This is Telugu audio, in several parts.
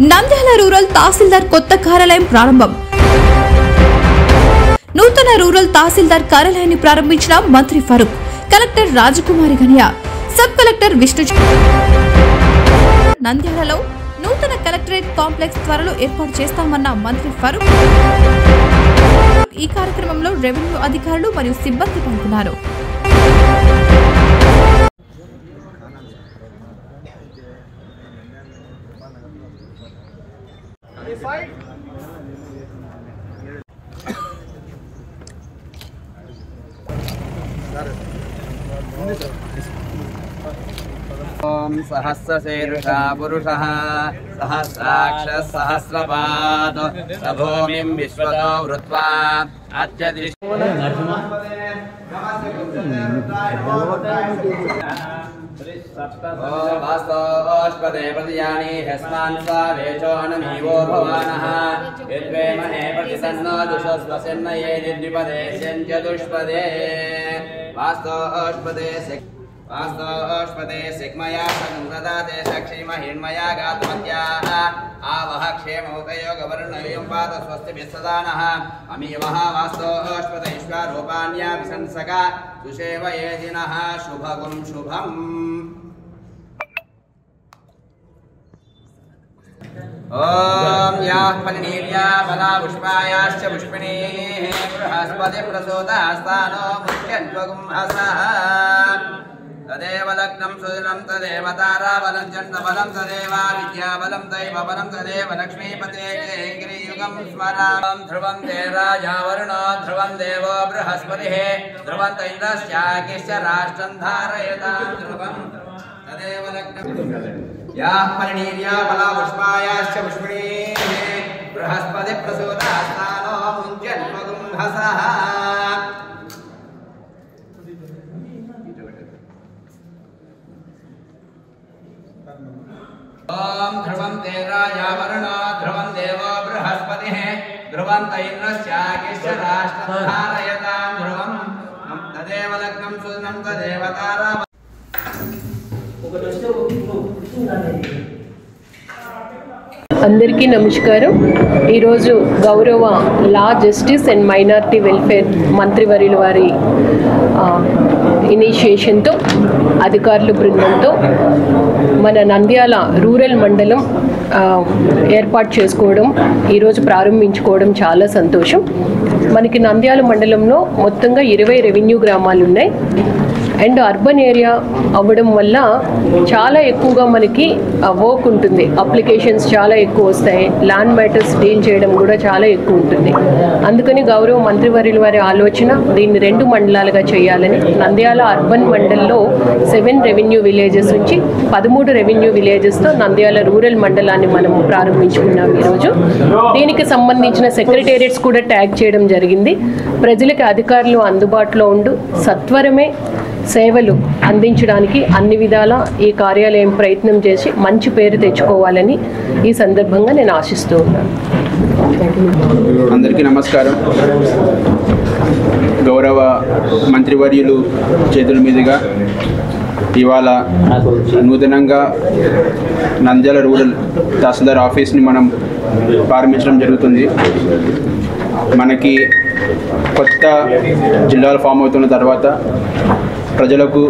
నంద్యాల రూరల్ తహసీల్దార్ కొత్త కార్యాలయం ప్రారంభం. నూతన రూరల్ తహసీల్దార్ కార్యాలయాన్ని ప్రారంభించిన మంత్రి ఫరూక్, కలెక్టర్ రాజకుమారి గనియా, సబ్ కలెక్టర్ విష్ణు. నంద్యాలలో నూతన కలెక్టరేట్ కాంప్లెక్స్ త్వరలో ఏర్పాటు చేస్తామన్న మంత్రి ఫరూక్. ఈ కార్యక్రమంలో రెవెన్యూ అధికారులు మరియు సిబ్బంది పాల్గొన్నారు. ओम सहस्रशीर्षा पुरुषः सहस्राक्षः सहस्रपाद भूमिं विश्वतो वृत्वा वास्तोष्पदे प्रतियानि हस्मान् स्वावेचो नमीवो भवानः यद्वेमहे प्रतिसन्नो दुषस्वसन्न ये द्विपदे चतुष्पदे वास्तोष्पदे सिग्मया संददाते साक्षीमहिर्मया गातमत्याः आवह क्षेमोदयो गवर्णयों पाद स्वस्तिभिः सदा नः अमीवः वास्तोष्पद ईश्वरूपाण्या विशंसका सुषेव ये दिनः शुभगुं शुभम् ओम याः परिणीर्या बला पुष्पायाश्च पुष्पिणीः बृहस्पति प्रसूतास्तानो मुख्यन्त्वगुं हसः तदेव लग्नं सुदिनं तदेव ताराबलं चन्द्रबलं तदेव विद्याबलं दैवबलं तदेव लक्ष्मीपते गिरियुगं स्मरामः ध्रुवं ते राजा वरुणो ध्रुवं देवो बृहस्पतिः ध्रुवं इन्द्रश्चाकिश्च राष्ट्रं धारयतां ध्रुवं तदेव लग्नं याः परिणीर्या बला पुष्पायाश्च पुष्पिणीः बृहस्पति प्रसूतास्तानो मुञ्चन्त्वगुं हसः ओम ध्रुवं ते राजा वरुणो ध्रुवं देवो बृहस्पतिः ध्रुवं इन्द्रश्चाकिश्च राष्ट्रं धारयतां ध्रुवं तदेव लग्नं सुदिनं तदेव तारा. అందరికీ నమస్కారం. ఈరోజు గౌరవ law justice and minority welfare మంత్రివర్యుల వారి ఇనిషియేషన్తో అధికారుల బృందంతో మన నంద్యాల రూరల్ మండలం ఏర్పాటు చేసుకోవడం, ఈరోజు ప్రారంభించుకోవడం చాలా సంతోషం. మనకి నంద్యాల మండలంలో మొత్తంగా 20 రెవెన్యూ గ్రామాలు ఉన్నాయి. అండ్ అర్బన్ ఏరియా అవ్వడం వల్ల చాలా ఎక్కువగా మనకి వర్క్ ఉంటుంది, అప్లికేషన్స్ చాలా ఎక్కువ వస్తాయి, ల్యాండ్ మ్యాటర్స్ డీల్ చేయడం కూడా చాలా ఎక్కువ ఉంటుంది. అందుకని గౌరవ మంత్రివర్యుల వారి ఆలోచన దీన్ని 2 మండలాలుగా చేయాలని నంద్యాల అర్బన్ మండల్లో 7 రెవెన్యూ విలేజెస్ నుంచి 13 రెవెన్యూ విలేజెస్తో నంద్యాల రూరల్ మండలాన్ని మనం ప్రారంభించుకున్నాం ఈరోజు. దీనికి సంబంధించిన సెక్రటేరియట్స్ కూడా ట్యాగ్ చేయడం జరిగింది. ప్రజలకు అధికారులు అందుబాటులో ఉంటూ సత్వరమే సేవలు అందించడానికి అన్ని విధాలా ఈ కార్యాలయం ప్రయత్నం చేసి మంచి పేరు తెచ్చుకోవాలని ఈ సందర్భంగా నేను ఆశిస్తూ ఉన్నాను. అందరికీ నమస్కారం. గౌరవ మంత్రివర్యులు చేతుల మీదుగా ఇవాళ నూతనంగా నంద్యాల రూరల్ తహసీల్దార్ ఆఫీస్ని మనం ప్రారంభించడం జరుగుతుంది. మనకి కొత్త జిల్లాలు ఫామ్ అవుతున్న తర్వాత ప్రజలకు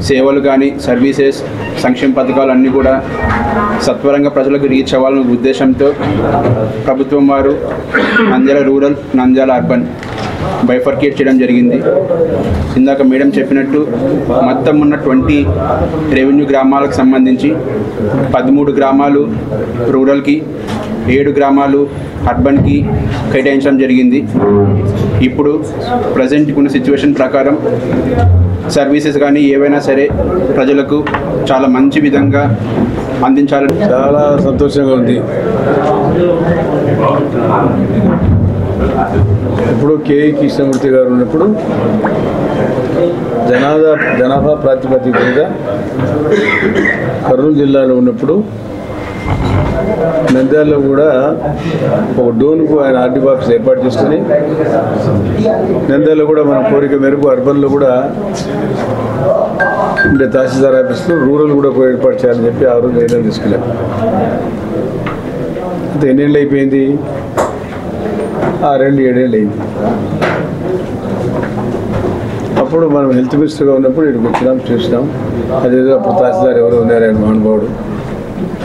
సేవలు కానీ సర్వీసెస్ సంక్షేమ పథకాలు అన్నీ కూడా సత్వరంగా ప్రజలకు రీచ్ అవ్వాలనే ఉద్దేశంతో ప్రభుత్వం వారు Nandyal rural Nandyal urban bifurcate చేయడం జరిగింది. ఇందాక మేడం చెప్పినట్టు మొత్తం ఉన్న 20 రెవెన్యూ గ్రామాలకు సంబంధించి 13 గ్రామాలు రూరల్కి, 7 గ్రామాలు అర్బన్కి కేటాయించడం జరిగింది. ఇప్పుడు ప్రజెంట్ ఉన్న సిచ్యువేషన్ ప్రకారం సర్వీసెస్ కానీ ఏవైనా సరే ప్రజలకు చాలా మంచి విధంగా అందించాలని చాలా సంతోషంగా ఉంది. ఇప్పుడు కేఈ కృష్ణమూర్తి గారు ఉన్నప్పుడు జనాభా ప్రాతిపదిక మీద కర్నూలు జిల్లాలో ఉన్నప్పుడు నంద్యాలలో కూడా ఒక డోన్కు ఆయన ఆర్డీ ఆఫీస్ ఏర్పాటు చేసుకుని నంద్యాలలో కూడా మన కోరిక మేరకు అర్బన్లో కూడా ఉండే తహసీల్దార్ ఆఫీస్లో రూరల్ కూడా ఏర్పాటు చేయాలని చెప్పి ఆ రోజు నిర్ణయం తీసుకెళ్ళాం. అంత ఎన్నేళ్ళు అయిపోయింది? 6 ఏళ్ళు 7 ఏళ్ళు అయింది. అప్పుడు మనం హెల్త్ మినిస్టర్గా ఉన్నప్పుడు ఇక్కడికి వచ్చినాం, చూసినాం. అదేదో అప్పుడు తహసీల్దార్ ఎవరు ఉన్నారు ఆయన మహానుభావుడు,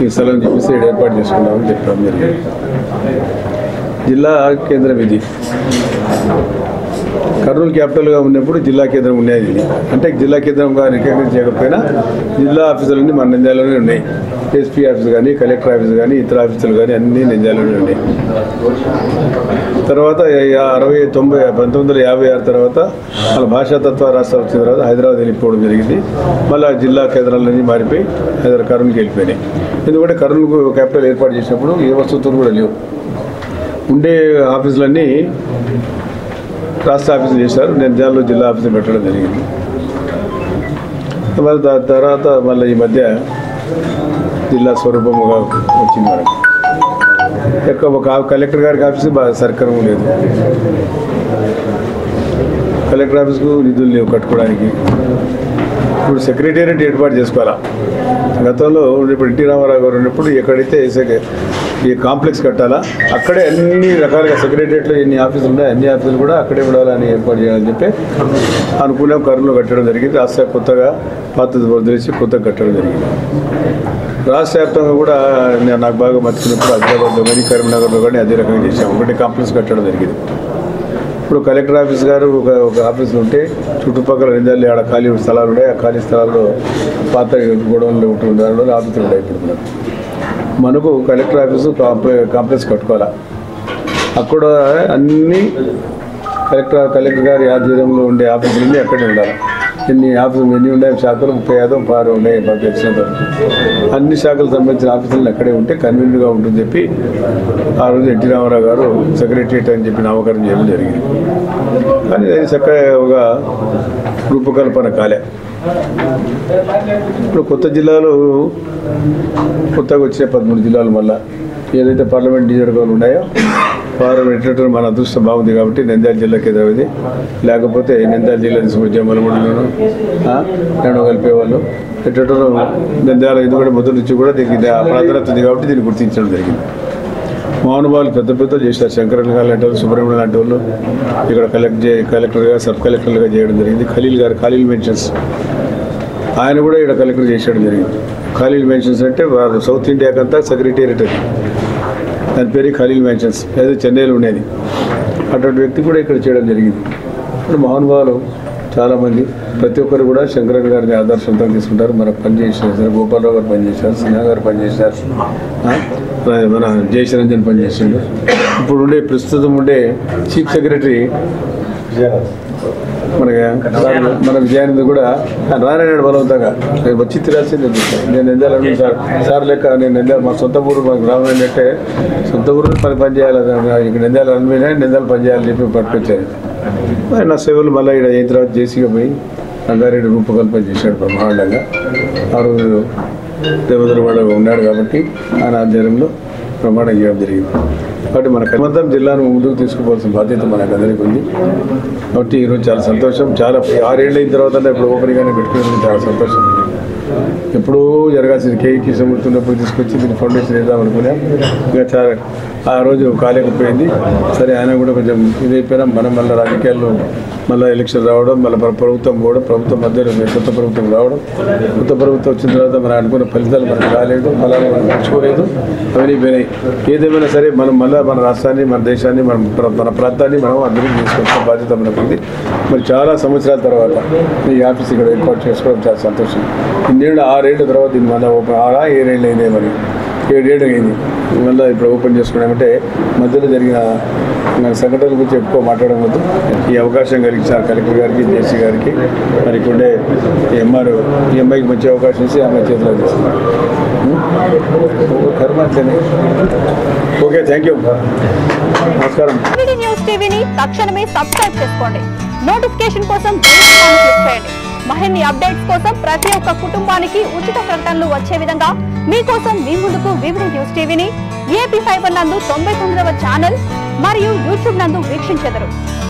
ఈ స్థలం చెప్పేసి ఇక్కడ ఏర్పాటు చేసుకున్నామని చెప్పడం జరిగింది. జిల్లా కేంద్రం ఇది. కర్నూలు క్యాపిటల్గా ఉన్నప్పుడు జిల్లా కేంద్రం ఉండేది. అంటే జిల్లా కేంద్రంగా రికగ్నైజ్ చేయకపోయినా జిల్లా ఆఫీసులన్నీ మన నంద్యాలలోనే ఉన్నాయి. ఎస్పీ ఆఫీస్ కానీ, కలెక్టర్ ఆఫీస్ కానీ, ఇతర ఆఫీసులు కానీ అన్నీ నంద్యాలలోనే ఉన్నాయి. తర్వాత 1956 తర్వాత మన భాషాతత్వ రాష్ట్రం వచ్చిన తర్వాత హైదరాబాద్ వెళ్ళిపోవడం జరిగింది. మళ్ళీ జిల్లా కేంద్రాలన్నీ మారిపోయి కర్నూలుకి వెళ్ళిపోయినాయి. ఎందుకంటే కర్నూలుకు క్యాపిటల్ ఏర్పాటు చేసినప్పుడు ఏ వస్తువులు కూడా లేవు. ఉండే ఆఫీసులన్నీ రాష్ట్ర ఆఫీసులు చేశారు. నంద్యాలలో జిల్లా ఆఫీసులు పెట్టడం జరిగింది. మళ్ళీ దాని తర్వాత మళ్ళీ ఈ మధ్య జిల్లా స్వరూపముగా వచ్చింది. మనకు ఒక కలెక్టర్ గారికి ఆఫీసు సర్కారం లేదు. కలెక్టర్ ఆఫీస్కు నిధులు లేవు కట్టుకోవడానికి. ఇప్పుడు సెక్రటేరియట్ ఏర్పాటు చేసుకోవాలా. గతంలో ఇప్పుడు ఎన్టీ రామారావు గారు ఉన్నప్పుడు ఎక్కడైతే ఈ కాంప్లెక్స్ కట్టాలా అక్కడే అన్ని రకాలుగా సెక్రటేరియట్లో ఎన్ని ఆఫీసులు ఉన్నాయో అన్ని ఆఫీసులు కూడా అక్కడే ఉండాలని ఏర్పాటు చేయాలని చెప్పి అనుకున్నాం. కర్నూలు కట్టడం జరిగింది. రాష్ట్ర కొత్తగా పాతది వదిలేసి కొత్తగా కట్టడం జరిగింది. రాష్ట్ర వ్యాప్తంగా కూడా నాకు బాగా మర్చినప్పుడు హైదరాబాద్లో కానీ కరీంనగర్లో కానీ అదే రకంగా చేసాం. ఒకటి కాంప్లెక్స్ కట్టడం జరిగింది. ఇప్పుడు కలెక్టర్ ఆఫీస్ గారు ఒక ఆఫీసులు ఉంటే చుట్టుపక్కల నంద్యాలలో ఆడ ఖాళీ స్థలాలు ఉన్నాయి. ఆ ఖాళీ స్థలాల్లో పాత గొడవలు ఉంటుంది. దానిలో ఆఫీసులు ఉన్నాయి. ఇప్పుడు మనకు కలెక్టర్ ఆఫీసు కాంప్లెక్స్ కట్టుకోవాలా. అక్కడ అన్ని కలెక్టర్ గారి ఆధ్వర్యంలో ఉండే ఆఫీసులన్నీ అక్కడే ఉండాలి. ఎన్ని ఉన్నాయి శాఖలు 35 ఉన్నాయి. మాకు తెలిసినంత అన్ని శాఖలకు సంబంధించిన ఆఫీసులు అక్కడే ఉంటే కన్వీనియంట్గా ఉంటుంది చెప్పి ఆ రోజు ఎన్టీ రామారావు గారు సెక్రటరియట్ అని చెప్పి నామకరణం చేయడం జరిగింది. కానీ అది చక్కగా ఒక రూపకల్పన కాలే. ఇప్పుడు కొత్త జిల్లాలు కొత్తగా వచ్చిన 13 జిల్లాలు మళ్ళీ ఏదైతే పార్లమెంట్ నియోజకవర్గాలు ఉన్నాయో పార్లమెంట్ మన అదృష్టం బాగుంది కాబట్టి నంద్యాల జిల్లా కేంద్రం ఇది. లేకపోతే నంద్యాల జిల్లా తీసుకొచ్చే మలమూడులోనూ రెండు కలిపేవాళ్ళు ఎట్లా నంద్యాల ఎందుకంటే మొదటి నుంచి కూడా దీనికి ప్రాధాన్యత ఉంది కాబట్టి దీన్ని గుర్తించడం జరిగింది. మహానుభావులు పెద్ద చేశారు. శంకరన్ గారు లాంటి వాళ్ళు, సుబ్రహ్మణ్యం లాంటి వాళ్ళు ఇక్కడ కలెక్టర్గా సబ్ కలెక్టర్గా చేయడం జరిగింది. ఖలీల్ గారు ఖలీల్ మెన్షన్స్ ఆయన కూడా ఇక్కడ కలెక్టర్ చేసేయడం జరిగింది. ఖలీల్ మెన్షన్స్ అంటే సౌత్ ఇండియాకంతా సెక్రటేరియట్ అది. దాని పేరు ఖలీల్ మెన్షన్స్. ఏదో చెన్నైలో ఉండేది. అటువంటి వ్యక్తి కూడా ఇక్కడ చేయడం జరిగింది. ఇప్పుడు మహానుభావులు చాలామంది ప్రతి ఒక్కరు కూడా శంకరన్ గారిని ఆదర్శంతో తీసుకుంటారు. మనకు పనిచేసారు. గోపాలరావు గారు పనిచేశారు. సిన్హా గారు పనిచేశారు. మన జయశరంజన్ పనిచేసిండు. ఇప్పుడు ప్రస్తుతం ఉండే చీఫ్ సెక్రటరీ మన విజయానంద్ కూడా రానాడు బలవంతంగా వచ్చి తిరాల్సిందే. నేను ఎందాలి సార్ లెక్క నేను మా సొంత ఊరు మాకు గ్రామం ఏంటంటే సొంత ఊరు పని చేయాలి. ఇక్కడ నిందాలు అనిపోయినా నిందాలు పని చేయాలని చెప్పి పట్టుకొచ్చారు. నా సేవలు మళ్ళీ ఇక్కడ అయిన తర్వాత జేసీగా పోయి రంగారెడ్డి రూపకల్పన చేశాడు బ్రహ్మాండంగా. ఆ రోజు దేవతలు కూడా ఉన్నాడు కాబట్టి ఆయన ఆధ్వర్యంలో ప్రమాణం చేయడం జరిగింది. కాబట్టి మన మొత్తం జిల్లాను ముందుకు తీసుకుపోవాల్సిన బాధ్యత మనకు అందరికీ ఉంది. కాబట్టి ఈరోజు చాలా సంతోషం. చాలా 6 ఏళ్ళు అయిన తర్వాత ఇప్పుడు ఓపెన్గానే పెట్టుకునేందుకు చాలా సంతోషం. ఎప్పుడూ జరగాల్సింది కేఈకి సమృతున్నప్పుడు తీసుకొచ్చి దీన్ని ఫౌండేషన్ వేద్దాం అనుకున్నాం. ఇంకా చాలా ఆ రోజు కాలేకపోయింది. సరే ఆయన కూడా కొంచెం ఇదైపోయినా మనం మళ్ళీ రాజకీయాల్లో మళ్ళీ ఎలక్షన్ రావడం, మళ్ళీ ప్రభుత్వం పోవడం, ప్రభుత్వం మధ్యలో కొత్త ప్రభుత్వం రావడం, కొత్త ప్రభుత్వం వచ్చిన తర్వాత మనం అనుకున్న ఫలితాలు మనకు రాలేదు, ఫలాలు మనం తెచ్చుకోలేదు, అవన్నీ పోయినాయి. ఏదేమైనా సరే మనం మళ్ళీ మన రాష్ట్రాన్ని, మన దేశాన్ని, మన ప్రాంతాన్ని మనం అందరికీ తీసుకొచ్చిన బాధ్యత మనకు ఉంది. మరి చాలా సంవత్సరాల తర్వాత ఈ ఆఫీస్ ఇక్కడ ఏర్పాటు చేసుకోవడం చాలా సంతోషం. ఇన్నేళ్ళు 6 ఏళ్ళ తర్వాత దీన్ని మళ్ళీ ఓపెన్ 7 ఏళ్ళు అయిందే, మరి 7 ఏళ్ళు అయింది మళ్ళీ ఇప్పుడు ఓపెన్ చేసుకున్నామంటే మధ్యలో జరిగిన సంఘటనల గురించి ఎక్కువ మాట్లాడడం వద్దు. ఈ అవకాశం కలిగించారు కలెక్టర్ గారికి, జేసీ గారికి, మరి ఇక్కడే ఎంఆర్ ఈ అమ్మాయికి మంచి అవకాశం ఇచ్చి ఆమె చేతిలో తీసుకున్నారు. కర్మట్లేనే. ఓకే, థ్యాంక్ యూ, నమస్కారం. న్యూస్ టీవీని తక్షణమే సబ్స్క్రైబ్ చేసుకోండి. నోటిఫికేషన్ కోసం బెల్ ఐకాన్ క్లిక్ చేయండి. మరిన్ని అప్డేట్స్ కోసం ప్రతి ఒక్క కుటుంబానికి ఉచిత ప్రకటనలు వచ్చే విధంగా మీకోసం మీ ముందుకు వివిధ న్యూస్ టీవీని ఏపీ ఫైబర్ నందు 99వ ఛానల్ మరియు యూట్యూబ్ నందు వీక్షించెదరు.